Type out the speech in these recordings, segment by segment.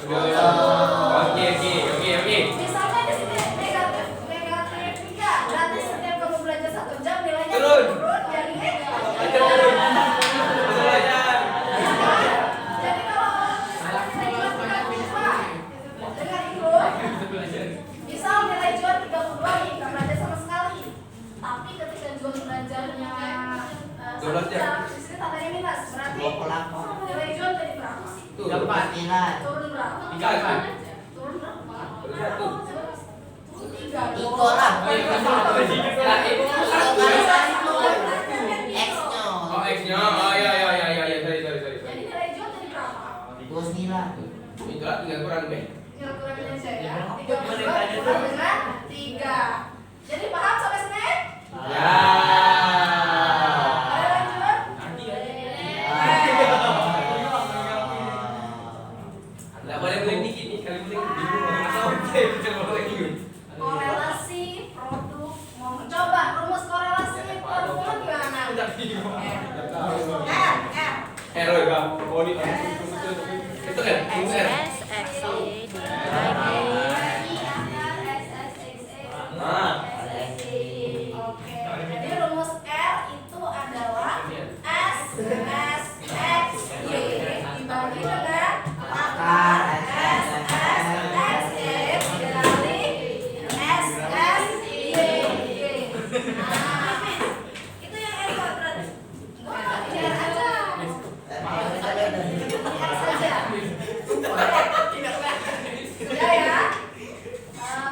Oke. Misalnya di sini negatif 3, berarti setiap kamu belajar 1 jam nilainya Turun. Jadi kalau misal nilai jual 32 nih, nggak belajar sama sekali. Tapi ketika jual belajarnya 12 jam. di sini tandanya minus, berarti 28. nilai jual jadi berapa? Tuh. Turun berapa? 3. Turun berapa? Turun 1. Turun 3 dong. Iko lah. X-nya. Oh, X-nya. Oh, iya. Sorry. Jadi nilai jual jadi berapa? 29. Itulah 3 kurang B. Tinggal kurangin aja ya. 32 kurang dengan 3. Jadi paham sampai sini? Ya. Ada lanjut? Enggak boleh beli dikit nih, kali beli bingung. Korelasi produk coba rumus korelasi produk gimana? R. R ya, oh ini itu kan, rumus R. Oke. Jadi rumus R itu adalah S X Y dibagi dengan akar S X Y dikali S Y. Nah, itu yang R kuadrat. Enggak, ini R aja. R saja. Sudah ya.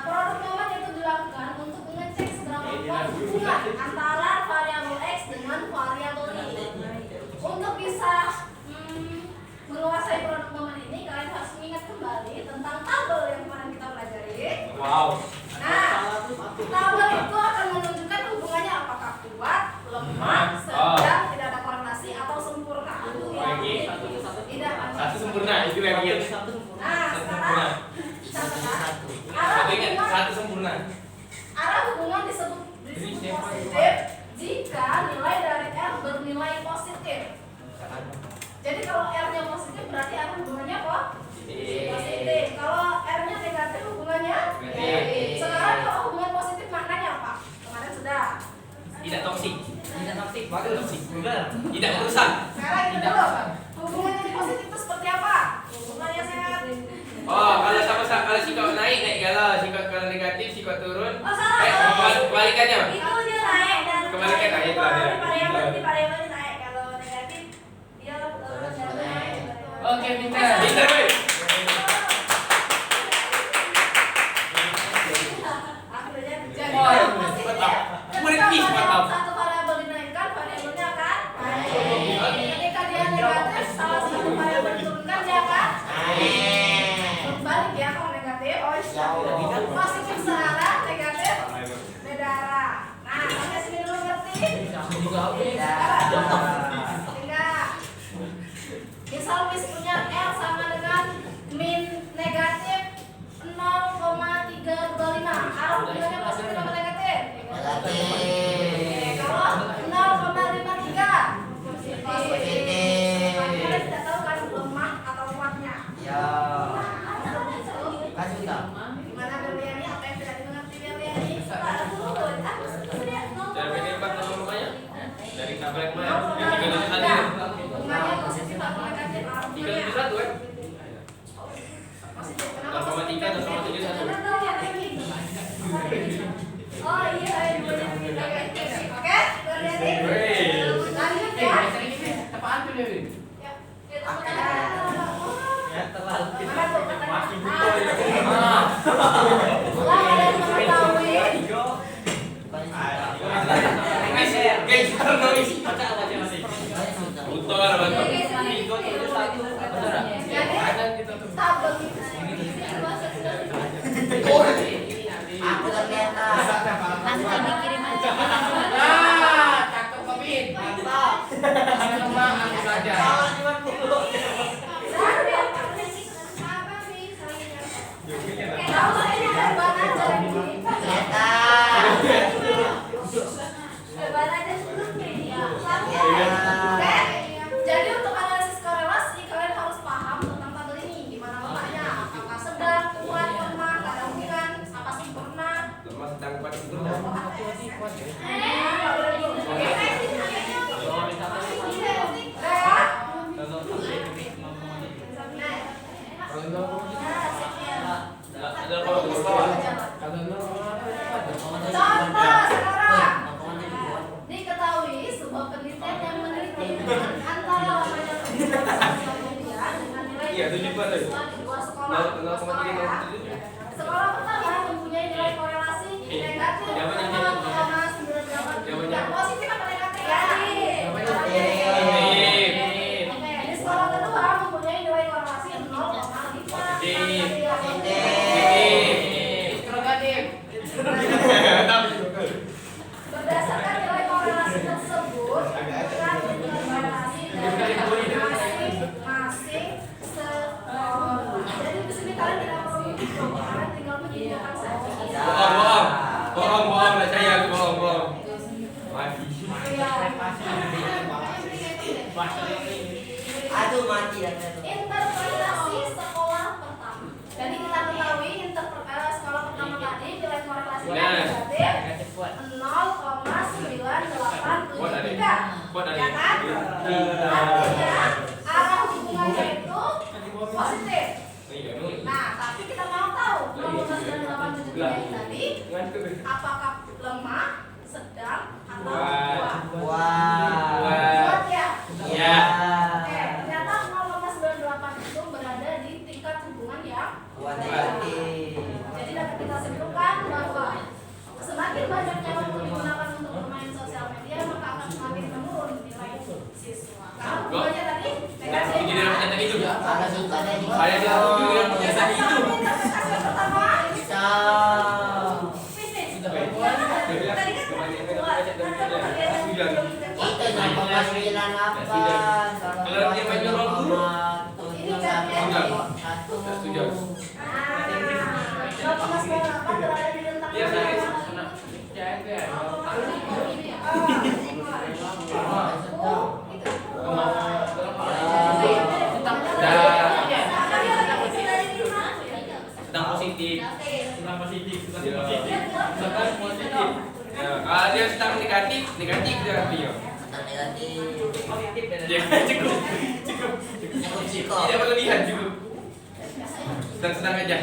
Produk momen itu dilakukan untuk mengecek seberapa kuat hubungan antara variabel X dengan variabel Y. Untuk bisa menguasai produk momen ini, kalian harus mengingat kembali tentang tabel yang kemarin kita pelajari. Wow. Nah, tabel itu akan menunjukkan hubungannya apakah kuat, lemah, sedang, tidak ada korelasi atau sempurna. Tidak. Satu sempurna, itu yang ingat. Nah, sekarang catatan. Satu ingat, satu sempurna. Arah hubungan disebut positif jika nilai dari R bernilai positif. Jadi kalau R-nya positif berarti arah hubungannya apa? Positif. Kalau R-nya negatif hubungannya negatif. Sekarang kalau hubungan positif maknanya apa? Kemarin sudah. Tidak toksik. Tidak merusak. Sekarang ini dulu. Hubungan yang positif itu seperti apa? Hubungan yang sehat. Oh, kalau sama-sama kalau sikap naik galau, sikap kalau negatif sikap turun. Oh, salah. Kebalikannya. Itu dia naik dan Kebalikan naik itu ada. Di variabel naik. Kalau negatif dia turun dan naik. Oke, pintar. Pintar, Boy. Akhirnya jadi Oh, yang positif. murid Ketika bis, mantap. satu variabel dinaikkan, variabelnya akan naik. Ketika dia negatif, salah satu variabel diturunkan, dia akan berbalik ya. Kalau negatif, positif searah, negatif beda arah. Nah, sampai sini dulu ngerti? Enggak. Misal mis punya R sama dengan min negatif 0,325. Arah hubungannya positif apa negatif? Oke, kalau 0,53 positif. Kalian tidak tahu kan lemah atau kuatnya. Gimana Berliani? Apa yang tidak dimengerti Berliani? Pak, dulu. Dari PD4 namanya? Dari tabel mana? Hubungannya positif atau negatif? Arah hubungannya 371 kan? positif. Kenapa 0,3 atau 0,71? Oh iya, oke, Berliani. Lanjut ya. Apaan tuh dia? Ya. Terlalu Mana tuh? Makin Lah, kalian mengetahui Guys, noise. Utor apa tuh? jadi tabel Aku ternyata. Langsung dikirim aja. Ah, cakep Kopin. Mantap. Sama aku belajar. Jadi antara lamanya penggunaan sosial media dengan nilai Iya, tujuh buat tuh. siswa di dua sekolah. Dua sekolah ya. Sekolah pertama mempunyai nilai korelasi negatif Jawabannya 0,98. Yang positif apa negatif? Negatif. Positif. Oke, di sekolah kedua mempunyai nilai korelasi 0,5. Positif. Interrogatif. Berdasarkan nilai korelasi tersebut, bukan korelasi dari masing-masing sekolah. Jadi di sini kalian tidak perlu kalian tinggal menunjukkan saja. Bohong lah saya, bohong. Mati. Iya. Aduh mati ya. Interpretasi sekolah pertama. Jadi kita ketahui sekolah pertama tadi nilai korelasinya negatif 0,983. Ya kan? Artinya arah hubungannya itu positif. Nah, tapi kita mau tahu 0,983 tadi apakah lemah, sedang, atau kuat? Kuat ya? Ya. Oke, ternyata 0,98 itu berada di tingkat hubungan yang Negatif. jadi dapat kita simpulkan bahwa semakin banyaknya waktu digunakan untuk bermain sosial media maka akan semakin menurun nilai siswa. Karena hubungannya tadi negatif. Ini dalam penyataan itu. Karena sukanya di Saya di dalam penyataan itu. Interpretasi yang pertama bisa. bisnis. Tadi kan kuat. Itu 0,9 apa? Kalau dia main nol dulu. Satu. Setuju. Nah, 0,98 berada di rentang Iya, saya. Jaga. Sedang positif. Sedang positif. Ya, kalau dia sedang negatif berarti ya. Sedang negatif. Ya, cukup. Cukup. Tidak berlebihan cukup. Sedang aja.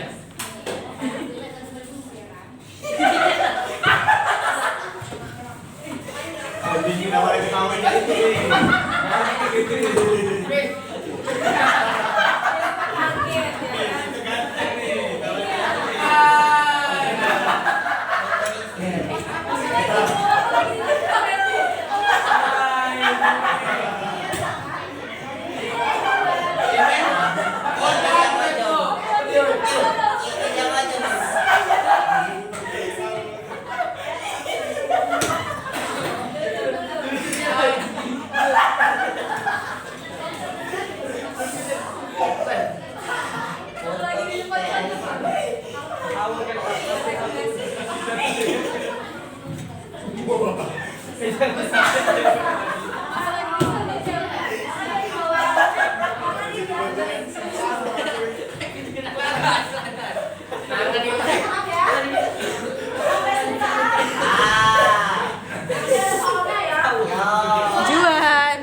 Juan.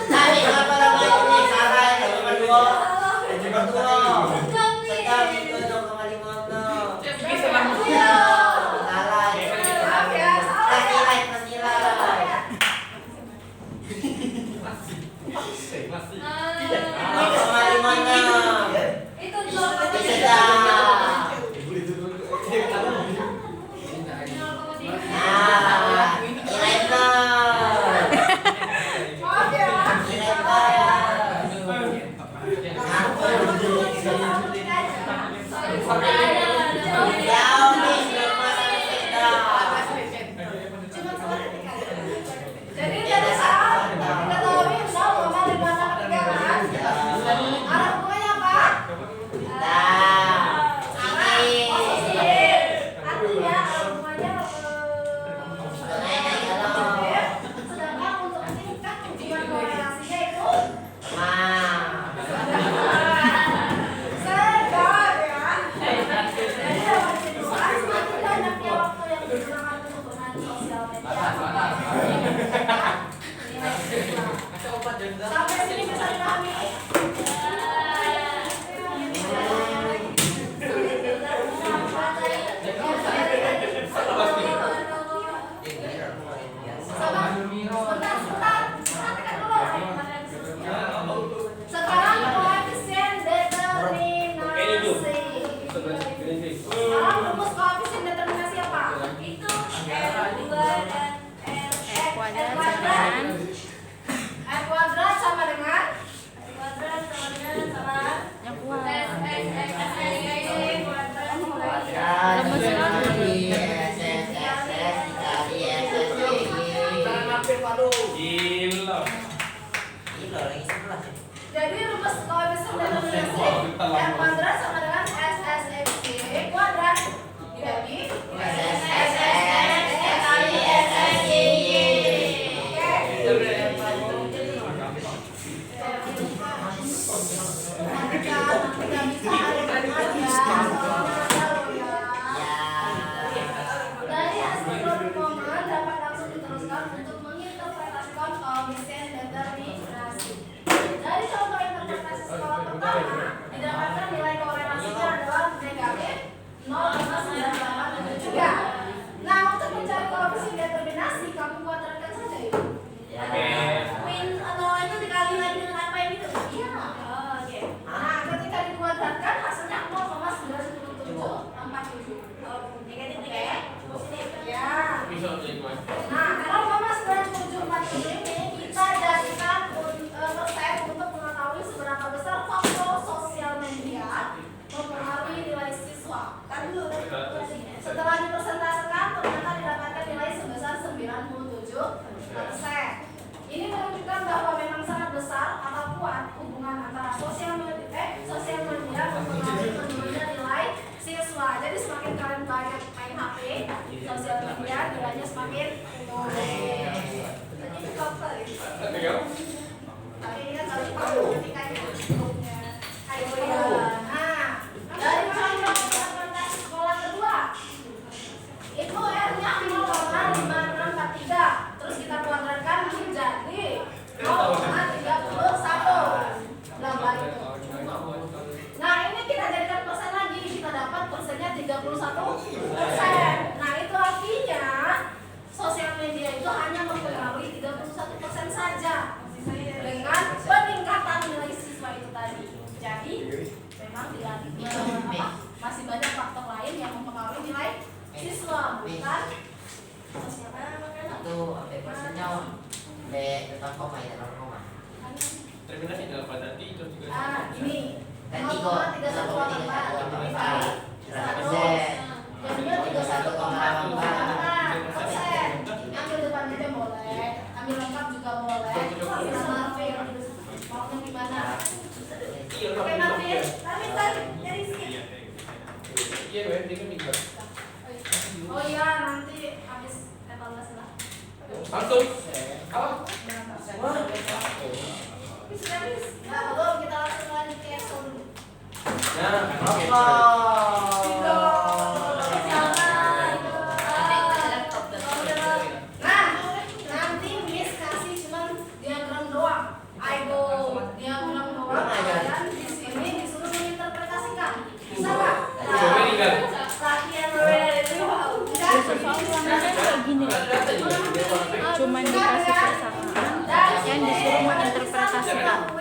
Tadi apa namanya ini salah ya 0,2. 0,2. Sedang itu 0,56. Salah. Penilai. R kuadrat sama dengan SSXY kuadrat dibagi SSX kali SSY. Dari hasil pemomongan dapat langsung diteruskan untuk menginterpretasikan koefisien determinasi. Dari contoh interpretasi skala pertama didapatkan nilai korelasinya adalah negatif 0,9873. Nah, untuk mencari koefisien determinasi kamu kuadratkan saja ya. Min 0 itu dikali lagi dengan apa yang itu? Iya. Oke. Nah, ketika dikuadratkan hasilnya 0,91747. Negatif ya. Ya. Nah, kalau 0,9747 ini kita jadikan persen untuk mengetahui seberapa besar faktor sosial media mempengaruhi nilai siswa. Kan dulu. Setelah dipersentasekan ternyata didapatkan nilai sebesar 97%. Ini menunjukkan bahwa memang sangat besar atau kuat hubungan antara sosial media mempengaruhi menurunnya nilai siswa. Jadi semakin kalian banyak main HP, sosial media nilainya semakin turun. Jadi cukup kali. Tapi ini kan harus tahu ketikanya. Ayo ya. Nah, dari contoh interpretasi sekolah kedua, itu R-nya 0,5643. Terus kita kuadratkan menjadi 0,31. Berapa itu? Nah, ini kita jadikan persen lagi. Kita dapat persennya 31%. Nah, itu artinya sosial media itu hanya mempengaruhi 31% saja dengan peningkatan nilai siswa itu tadi. Jadi memang tidak masih banyak faktor lain yang mempengaruhi nilai siswa, bukan sosial media. Itu sampai persennya tetap koma ya, tetap koma. Terminasi dalam pada nanti itu juga. Ini Kan 3,3184. Jadinya 31,84%. Ambil depannya aja boleh, ambil lengkap juga boleh. Maunya gimana? Oke Marvin, tapi dari sini. Iya, dia kan minggu. Oh iya, nanti habis evaluasi lah. Langsung. Apa? Nah, belum, kita langsung lanjut ke Excel dulu. Nah, oke. Nah, nanti Miss kasih cuman diagram doang. Ayo, diagram doang. Kalian di sini disuruh menginterpretasikan. Bisa nggak? Coba tinggal. Latihan berbeda itu. Kayak gini, cuman dikasih persamaan yang disuruh menginterpretasikan.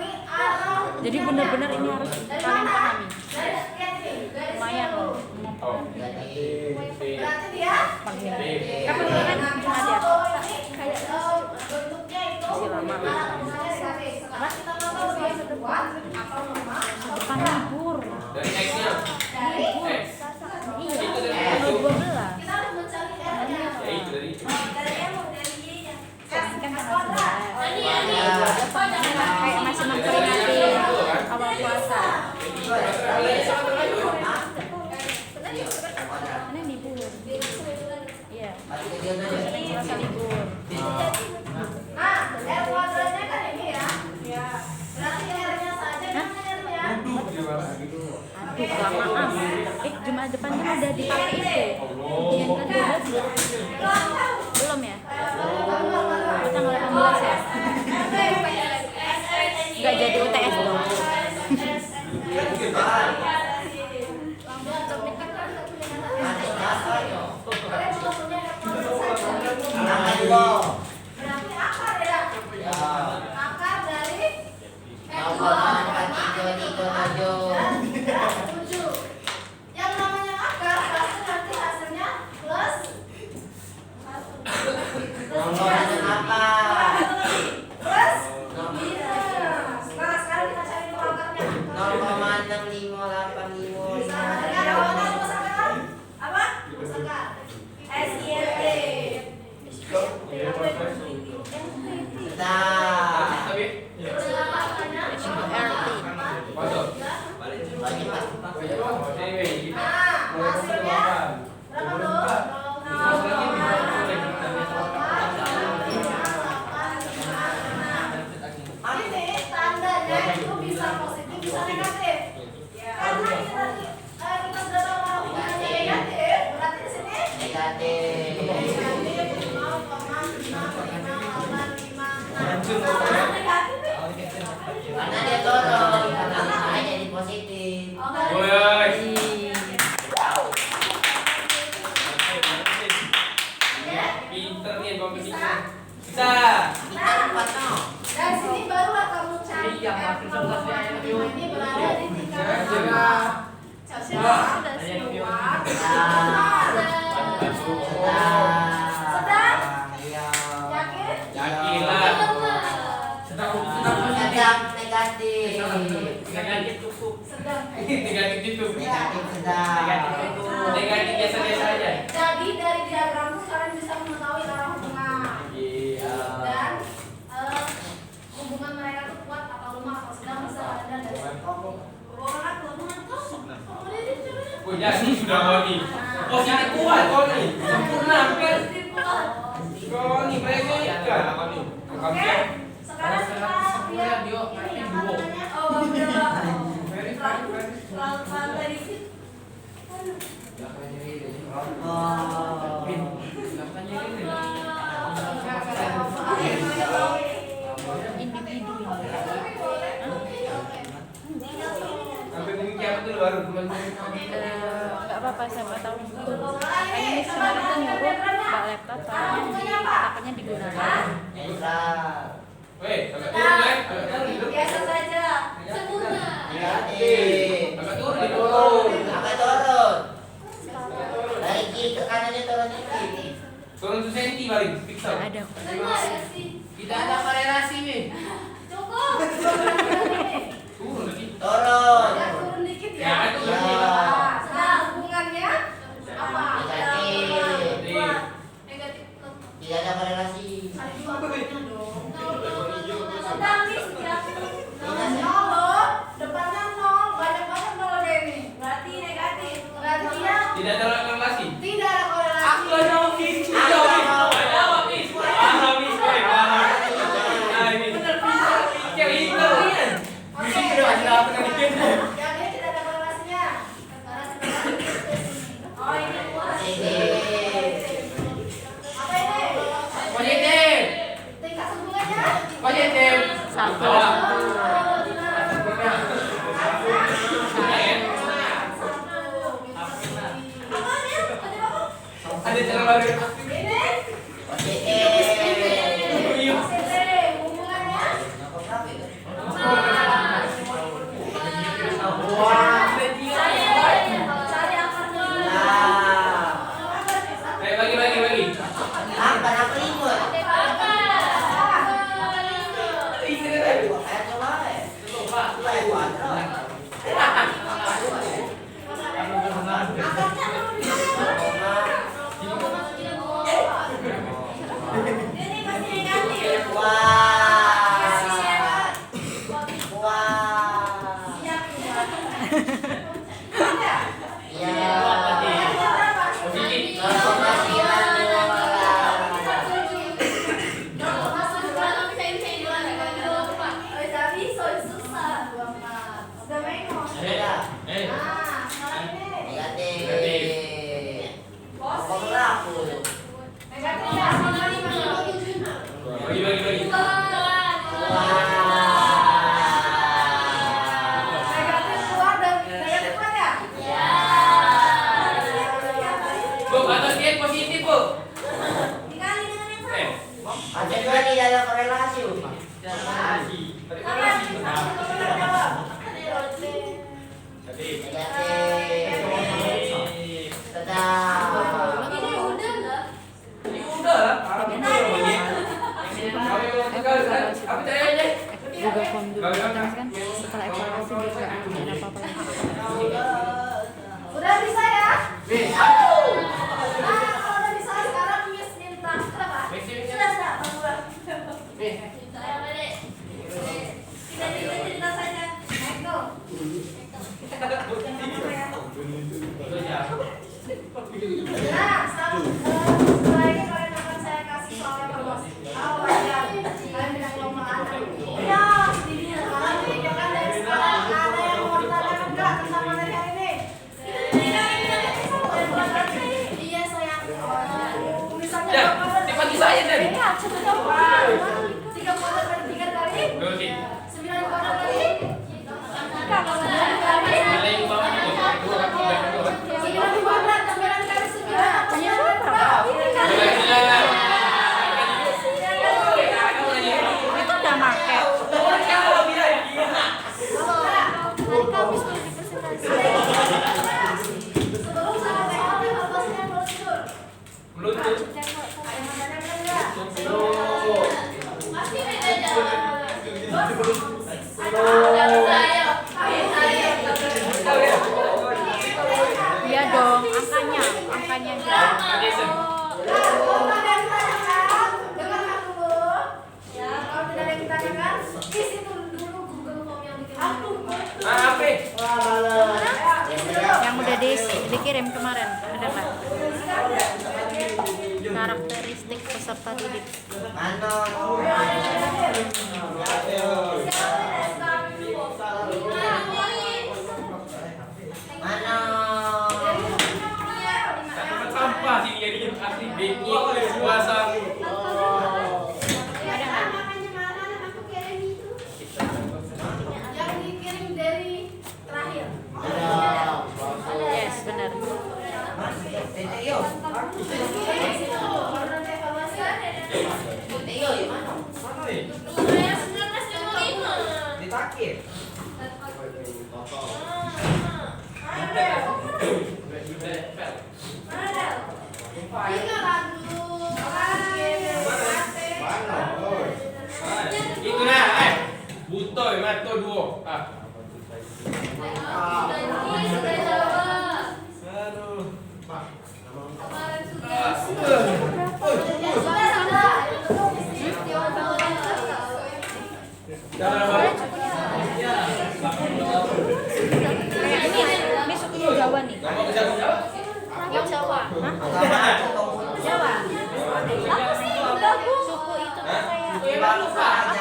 Jadi benar-benar ini harus kalian pahami. Lumayan loh. Berarti dia Kapan kan cuma dia kayak bentuknya itu lama. Sekarang kita mau tahu dia sebuah atau lemah atau Bukan libur. Dari X-nya. dari X. Iya. Itu dari Tanggal 12. kita harus mencari R-nya. Ya, itu dari itu. Dari M dari Y-nya. Kan tanggal kuadrat. 11. Kayak masih memperingati awal puasa. Ini libur. Iya. Selasa libur. Nah, R kuadratnya kan ini ya. Ya. Berarti R-nya saja kan R-nya. Aduh, kelamaan. Jumat depan kan udah dipakai itu. Yang ke-12 belum ya? Tanggal 18 ya? Nggak jadi UTS dong. Berarti akar ya? Akar dari tujuh. Yang namanya akar pasti nanti hasilnya plus plus minus. Nah, sekarang kita cari dulu akarnya. Bisa dengar awalnya rumus akar? Apa? Rumus akar. SINT. Tapi Terus apa akarnya? masuk. Negatif. Karena dia turun, karena saya jadi positif. Woi. Pinter nih kompetisinya. Bisa. Kita 4-0. Dari sini barulah kamu cari Iya, R makin nomor sebelas ya, 5 ini berada di tingkat Iya. berapa? Sedang. Sedang. Iya. Yakin? Yakin lah. Sedang negatif. Negatif cukup. Sedang. Negatif itu. Negatif sedang. Negatif biasa-biasa aja. Jadi dari diagram itu kalian bisa mengetahui arah hubungan Iya. dan hubungan mereka tuh kuat atau lemah atau sedang bisa ada dari orang hubungan tuh. Oh, jadi sudah kau nih. Positif kuat kau nih. Sempurna hampir. Kau nih mereka ikan kau nih. Oke, sekarang kita lihat ini apa namanya? Oh, lantai dikit. Individu ini. Sampai mungkin kiamat dulu baru teman-teman. Nggak apa-apa, siapa tahu betul. Makanya Miss kemarin tuh nyuruh bawa laptop soalnya takutnya digunakan. Netral. Weh, agak turun ya. Agak turun gitu. Biasa saja. Sempurna. Negatif. Agak turun gitu. Turun. Agak turun. Dari kiri ke kanannya turun dikit. Turun 1 senti paling. Pixel. Nggak ada. Benar ya sih. Tidak ada korelasi nih. Cukup. Turun lagi. Turun. Ya, turun dikit ya. Ya, turun dikit. Nah, sekarang hubungannya apa? Negatif. Kuat. Negatif. Tidak ada korelasi. Ada dua hubungannya dong. Sedang nih setiapin. Nol loh. Depannya nol. Banyak-banyak nol kayak ini. Berarti negatif. Berarti dia Tidak ada korelasi. tidak ada korelasi. Aku ada bis. Ada bis. Ada apa bis? Ada bis. Nah, ini benar pintar. Pintar ini. Oke. Ya, dia tidak ada korelasinya. Karena sebenarnya oh, ini kuat. Apa ini? Positif. Tingkat hubungannya? Positif. Satu. Ada cara baru. Ini? Positif. Positif. Hubungannya? Cari akarnya. Ayo bagi. Apa apa libur? Ayo coba. Ini pasti negatif. Wah. Siap. Wah. Siap. Ya. Positif. Bagi. Bu, atas dia positif, Bu. Ada juga tidak ada korelasi, Uma. Korelasi. Tadi korelasi. Negatif. Positif. Sedang. Ini udah lah. Apa caranya? Google Form dulu terus kan setelah evaluasi dia nggak nanyain apa-apa lagi. Udah bisa ya? Bisa. Nah, kalau udah bisa sekarang Miss minta berapa? Sudah, Bang. Kita cerita saja. Michael. Nah, setelah ini kalian akan saya kasih soal evaluasi. Awal ya, kalian bilang lomba anak. Ya, ini bisa aja Dan. Ya, coba kamu. 3 kuadrat kali 3 kali Oke. 9 kuadrat kali 9 Kalau kali Ada yang bawah itu. Dua kaki dan dua. 9 kuadrat 9 kali 9 Tanya berapa? Itu udah make. Hari Kamis mau dipresentasi. sebelum saat TKP harusnya prosedur Melutut. pasti beda Iya dong, angkanya aja. Jason. dengarkan dulu ya kalau tidak ada yang ditanyakan isi dulu Google Form yang bikin Apa? Yang udah dikirim kemarin, ada nggak? Karakteristik peserta didik. Sampah sih jadi asli baking puasa. Ada nggak? yang dikirim dari terakhir Yes, benar. Ditakir. Itu nah, butoy mato duo. Aduh. Ini sukunya Jawa nih. yang Jawa Hah? Jawa Suku itu tuh kayak apa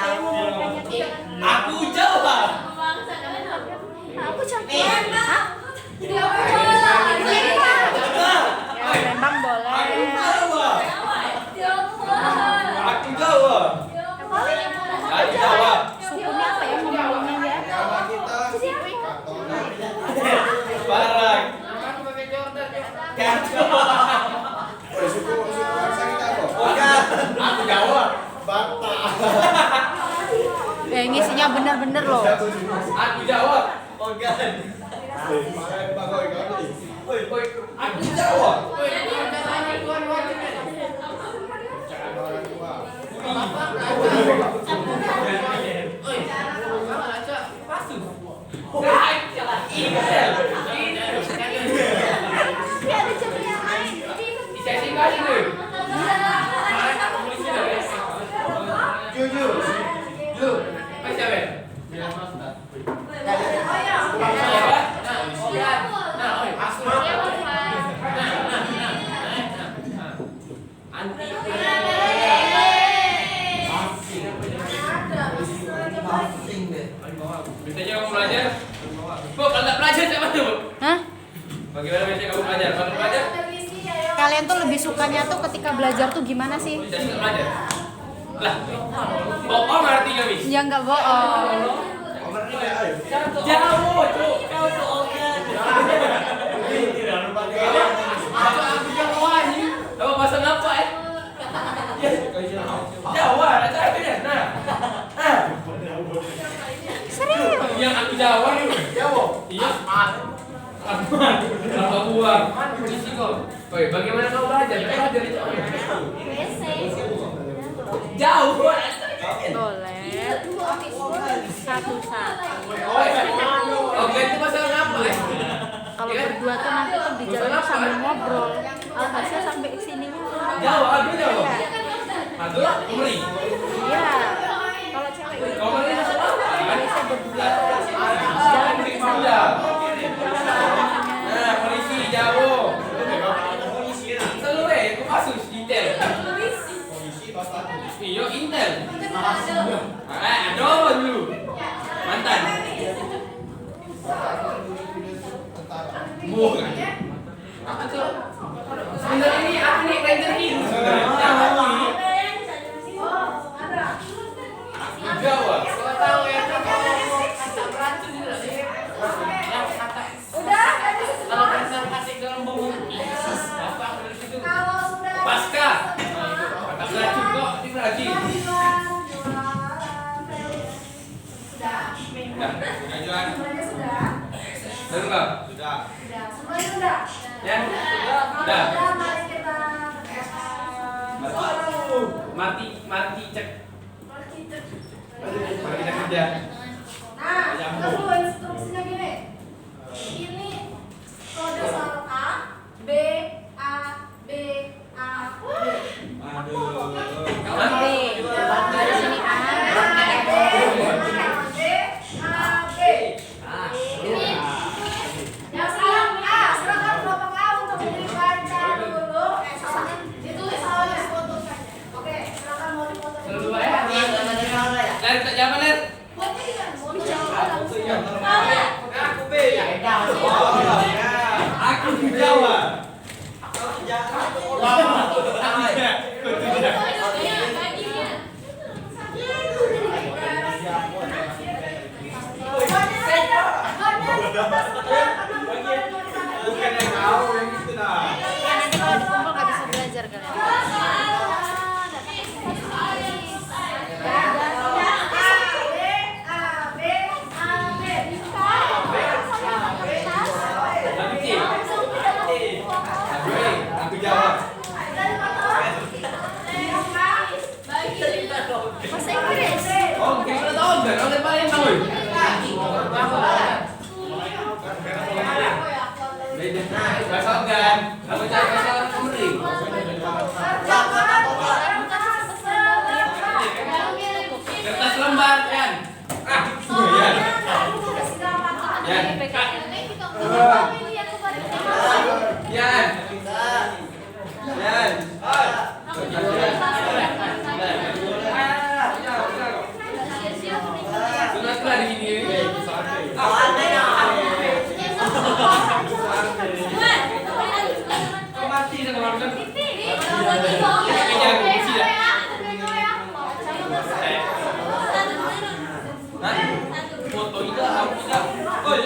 yang mukanya tuh? Aku Jawa. Aku campur. Hah? Ya, Lembang boleh. Aku Jawa. Aku Jawa. Sukunya apa ya ngomongnya ya? Parah. Aku Jawa. Ini isinya bener-bener loh. Aku Jawa. Aku Jawa. Biasanya kamu belajar? Bu, kalau nggak belajar siapa tuh, Bu? Hah? Bagaimana biasanya kamu belajar? Kalau belajar, Kalian tuh lebih sukanya tuh ketika belajar tuh gimana sih? bisa nggak belajar? Lah, bohong arti kami. Ya nggak bohong. Jauh, Cuk. Apa bahasa apa ya? Jawa, ada beda. Nah, Serius? yang aku Jawa nih. Jawa. Iya. Apa buang? Isi kok. Oke, bagaimana kamu belajar? Belajar itu apa? Jauh. Boleh. Satu-satu. Oke, itu masalah apa ya? Kalau berdua tuh nanti tuh di jalan sambil ngobrol. Alhasil sampai sininya tuh. Jauh, aku Jawa. Iya. Aku Umri. Iya. Kalau cewek itu Kamu ini masalah apa? biasa berdua. Jalan Nanti di sambil Panda. jalan. Nah, polisi jauh. Selalu aku kasus detail. Iya, intel. Aduh dulu. Mantan. Bukan. Apa tuh? Sebenarnya ini aku nih ranger hero sebenarnya. Juan. Semuanya sudah. Sudah enggak? Sudah. Semuanya sudah. Ya. Sudah. Mari kita Mati cek. Mari Mari kita kerja. Nah, terus dulu instruksinya gini. Ini kode soal A, B, A, B, A, B. B. Baru sini A. Yang sekarang A, silakan kelompok A untuk dibaca dulu. Ditulis awalnya. Oke, silakan mau dipoto. Dua ya. Ler, tak jawab Ler. Buatnya di mana? Mau Aku B. Aku jawab. Bukan yang kau yang itu dah. Nanti kalau dikumpul nggak bisa belajar kalian. Tapi C. Aku jawab. Bahasa Inggris. Oh, kita sudah tahu kan? Oleh paling tahu. Bahasa kan? Kamu cari bahasa Kemri. Kertas lembar kan? Yan. Yan. Yan. Yan. Sunat lah di sini. Mati sama orang. Foto itu aku tidak. Oh,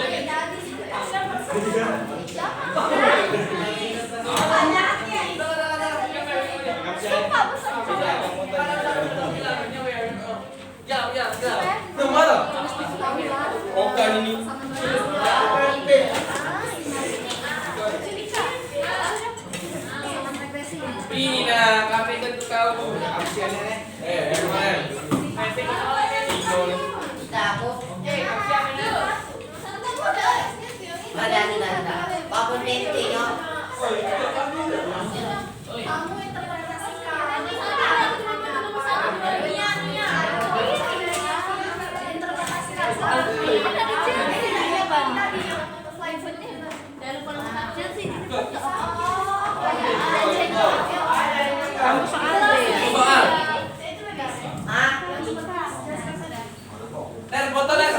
Okan ini. Ini nah, kafe kan tuh kau. Yang mana? Kamu interpretasikan. Kamu soal B ya? Soal. Ler, foto Ler.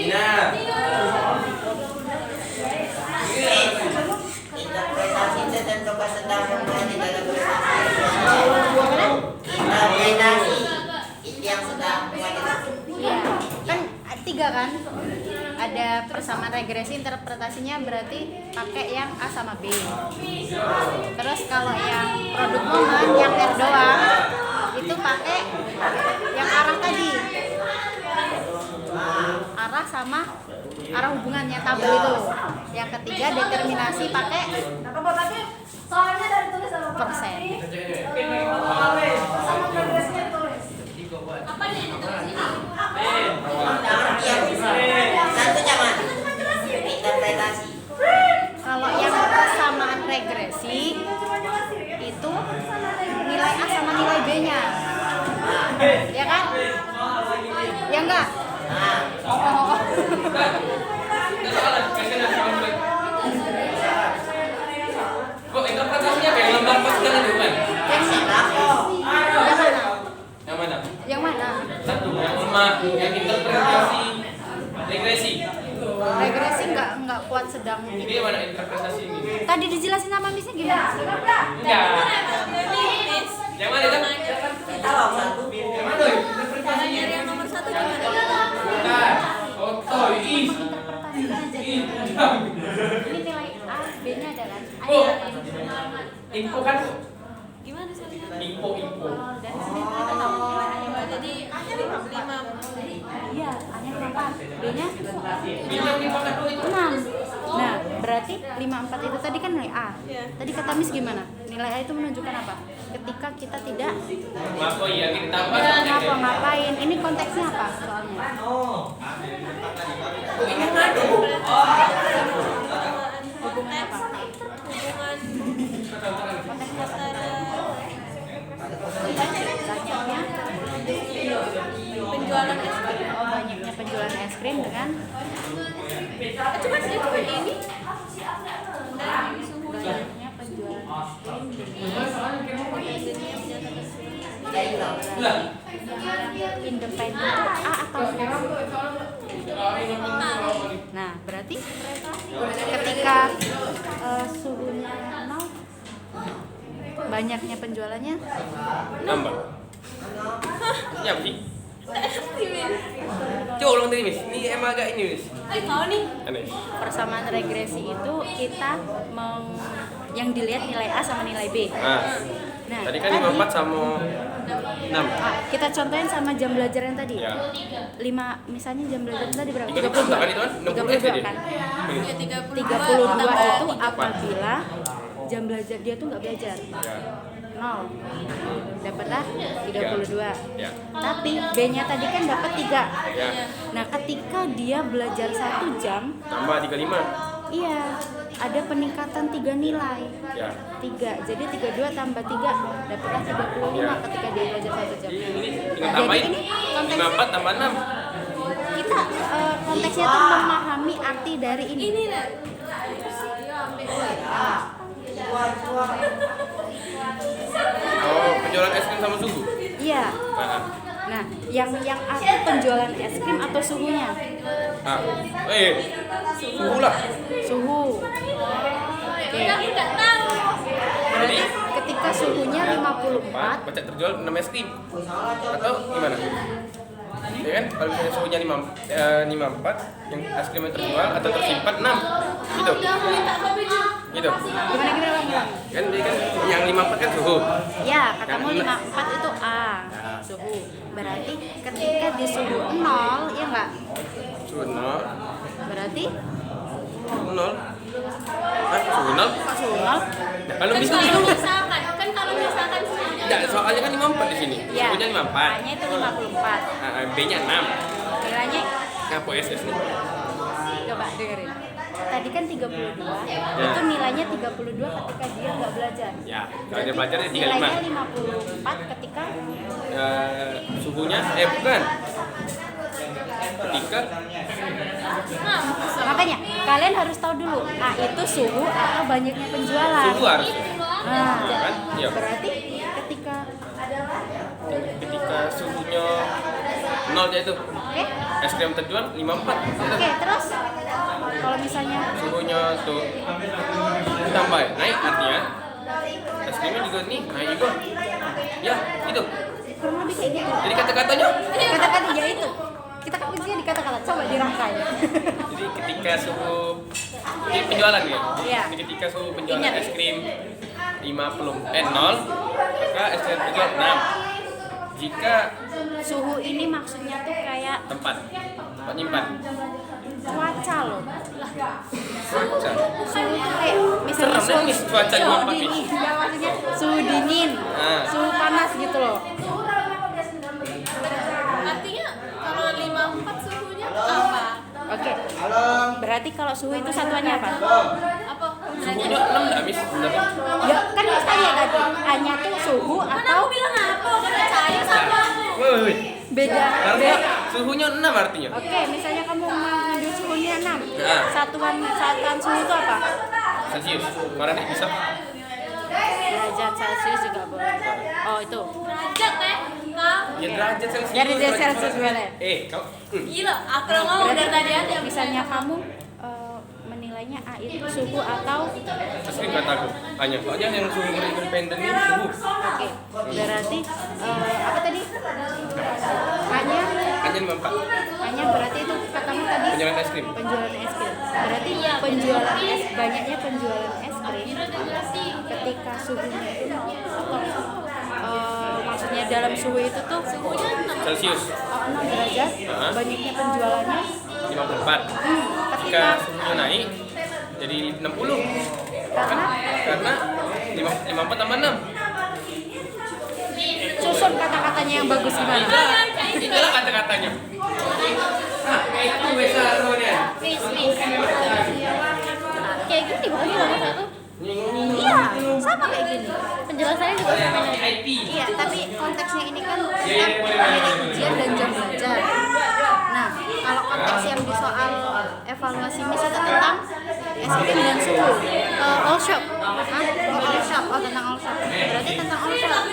Nah. Interpretasi tertentu kesedaran di dalam interpretasi itu yang sedang Iya. Kan 3 kan? Ada persamaan regresi, interpretasinya berarti pakai yang A sama B. Terus kalau yang produk momen, yang R doang, itu pakai yang arah tadi. Arah sama arah hubungannya tabel itu. Yang ketiga determinasi pakai Soalnya dari tulis sama persen. sama progresnya tulis. satu zaman interpretasi. Kalau yang persamaan regresi itu nilai A sama nilai B-nya. Ya kan? Ya enggak? Oh. Kok interpretasinya kayak lembar pas kan bukan? Yang mana? Yang mana? Yang mana? Satu, yang emak, yang interpretasi regresi. Regresi enggak kuat sedang. Ini mana interpretasi ini? Tadi dijelasin sama Misnya gimana? Enggak. Yang mana itu? Yang mana? Interpretasi yang nomor 1 gimana? Bukan. Foto ini. Ini nilai A, B-nya ada kan? Oh. Info kan? Gimana soalnya? Info. Dan sini kita tahu nilai A-nya berapa. Jadi A-nya 55. Iya, A-nya 54, B-nya Bintang 5 itu. 6. Nah, berarti 54 itu tadi kan nilai A. Tadi kata Miss gimana? Nilai A itu menunjukkan apa? Ketika kita tidak Oh iya, kita tambah. ngapa-ngapain. Ini konteksnya apa soalnya? Ini ngadu. Hubungan apa? Banyaknya Penjualan es krim. oh banyaknya penjualan es krim dengan Cuma ini banyaknya penjualan es krim Lah, independen itu A atau B? Nah, berarti ketika suhunya 0 banyaknya penjualannya nambah. Ini apa sih? Coba ulang tadi, Miss. Ini emang agak ini, Miss. kau nih. Aneh. persamaan regresi itu kita yang dilihat nilai A sama nilai B. Nah, Tadi kan 54 sama 6. kita contohin sama jam belajar yang tadi. Ya. 5 misalnya jam belajar yang tadi berapa? 32 kan itu kan? 60 SD 32 dia. kan. Ya 32 itu apabila jam belajar dia tuh nggak belajar. Ya. 0. Dapatlah 32. Ya. Tapi B-nya tadi kan dapat 3. Ya. Nah, ketika dia belajar 1 jam, Tambah 35. iya, ada peningkatan 3 nilai. Ya. 3. Jadi 32 tambah 3 dapatlah 35 Ya. ketika dia belajar 1 jam. Ini tinggal tambahin. Jadi ini konteksnya 54 tambah 6. kita konteksnya tuh memahami arti dari ini. Ini lah. Oh, penjualan es krim sama suhu. Iya. Nah, yang A itu penjualan es krim atau suhunya? Suhu lah. Suhu. Oke. Aku nggak tahu. Jadi Ketika suhunya 54, baca terjual 6 es krim. Atau gimana? Ya kan, kalau misalnya suhunya 54, yang es krim yang terjual atau tersimpan 6. Gitu. Gitu. gimana? Kan dia kan yang 54 kan suhu. Ya, katamu 54 itu A, suhu. Berarti ketika di suhu 0, ya enggak? Suhu 0. Berarti Suhu 0. Suhu 0. kok suhu 0? Nah, kalau bisa Kalau misalkan enggak, soalnya kan 54 di sini. Ya. Suhunya 54. A-nya itu 54. B-nya 6. Nilainya Ngapo SS nih? coba dengerin. Tadi kan 32, itu nilainya 32 ketika dia nggak belajar. Ya, kalau dia belajar dia 35. Nilainya 54 ketika Suhunya bukan. Ketika makanya kalian harus tahu dulu A itu suhu atau banyaknya penjualan. suhu harus. Nah, Kan? Iya. berarti ketika Ketika suhunya 0 dia itu oke, es krim terjual 54. oke, terus kalau misalnya Suhunya tuh tambah naik artinya es krimnya juga nih naik juga. Ya, gitu. kurang lebih kayak gitu. Jadi kata-katanya Kata-kata ya itu. Kita kan kuncinya di kata-kata. Coba dirangkai. jadi ketika suhu ini penjualan ya. Iya. Jadi ketika suhu penjualan Ingat. es krim 0, maka es krim terjual 6. Jika Suhu ini maksudnya tuh kayak tempat nyimpan. cuaca loh. Cuaca. Suhu tuh kayak misalnya Serem nih, cuaca suhu 24 nih. dingin, ya, maksudnya suhu dingin, Nah. suhu panas gitu loh. artinya kalau 54 suhunya apa? Oke. Berarti kalau suhu itu satuannya apa? Apa? Suhunya 6 enggak, Miss? Sebenarnya. Ya kan Mas tanya tadi, hanya tuh suhu Kan atau aku bilang apa? Kan percaya sama aku. Woi. beda? Artinya suhunya 6 artinya. Oke, misalnya kamu mengambil suhunya 6. Nah. Satuan suhu itu apa? Celsius. Fahrenheit bisa. Derajat Celcius juga boleh. Oh, itu. Derajat teh. Kau. Ya derajat Celsius. Derajat Celcius boleh. Kau. Gila, aku udah ngomong dari tadi aja. Misalnya kamu menilainya A itu suhu atau Asli kata aku. Hanya soalnya yang suhu independen ini suhu. oke. Berarti apa tadi? Hanya Hanya 54. hanya berarti itu katamu tadi Penjualan es krim. penjualan es krim. Berarti banyaknya penjualan es krim ketika suhunya itu atau maksudnya dalam suhu itu tuh Celsius. oke, 0 derajat, banyaknya penjualannya 54. Jika suhunya naik jadi 60. Karena 54 tambah 6. susun kata-katanya yang bagus gimana? Itulah kata-katanya. Nah, kayak itu bisa semuanya. Kayak gini bukan sih nomor 1? Iya, sama kayak gini. Penjelasannya juga sama kayak gini. Iya, tapi konteksnya ini kan nilai ujian dan jam belajar. Nah, kalau konteks yang di soal evaluasi MIS itu tentang SPM dan suhu. All shop. All shop. Oh, tentang all shop. Berarti tentang all shop.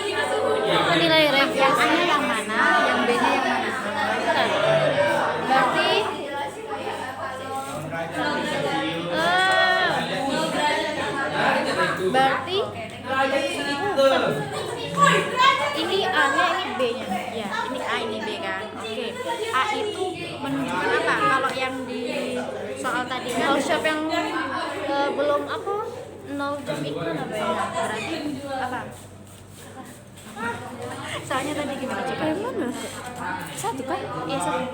Nilai regresinya yang mana, yang B-nya yang mana? Bentar. Berarti berarti ini A-nya, ini B-nya. Ya, ini A, ini B kan. Oke. A itu menunjukkan apa? Kalau yang di soal tadi kan all shop yang belum apa? 0 jam itu apa ya? Berarti apa? Soalnya tadi gimana coba? Yang mana? Satu kan? Iya, satu.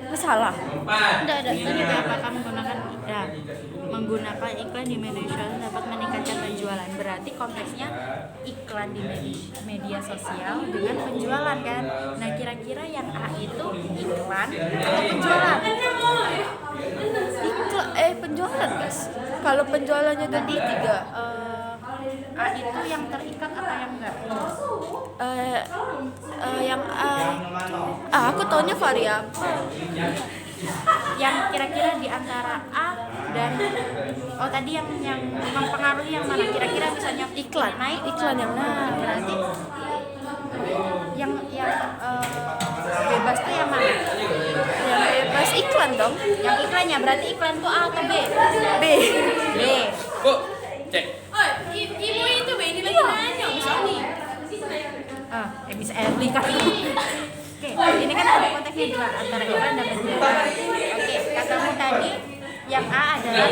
Salah. Tidak. Tadi apakah menggunakan iklan di media sosial dapat meningkatkan penjualan? Berarti konteksnya iklan di media sosial dengan penjualan kan? Nah, kira-kira yang A itu iklan atau penjualan? Penjualan guys. Kalau penjualannya tadi 3. A itu yang terikat atau yang enggak? Yang aku taunya variabel. Yang kira-kira di antara A dan tadi yang mempengaruhi yang mana? Kira-kira misalnya Iklan. naik Iklan yang nah, berarti yang bebas tuh yang mana? Yang bebas iklan dong. Yang iklannya berarti iklan tuh A atau B? B. B. Bu, cek. Ibu itu ini lagi nanya misalnya. Bisa beli kan? Oke, ini kan ada konteksnya dua antara iklan dan penjualan. Oke, katamu tadi yang A adalah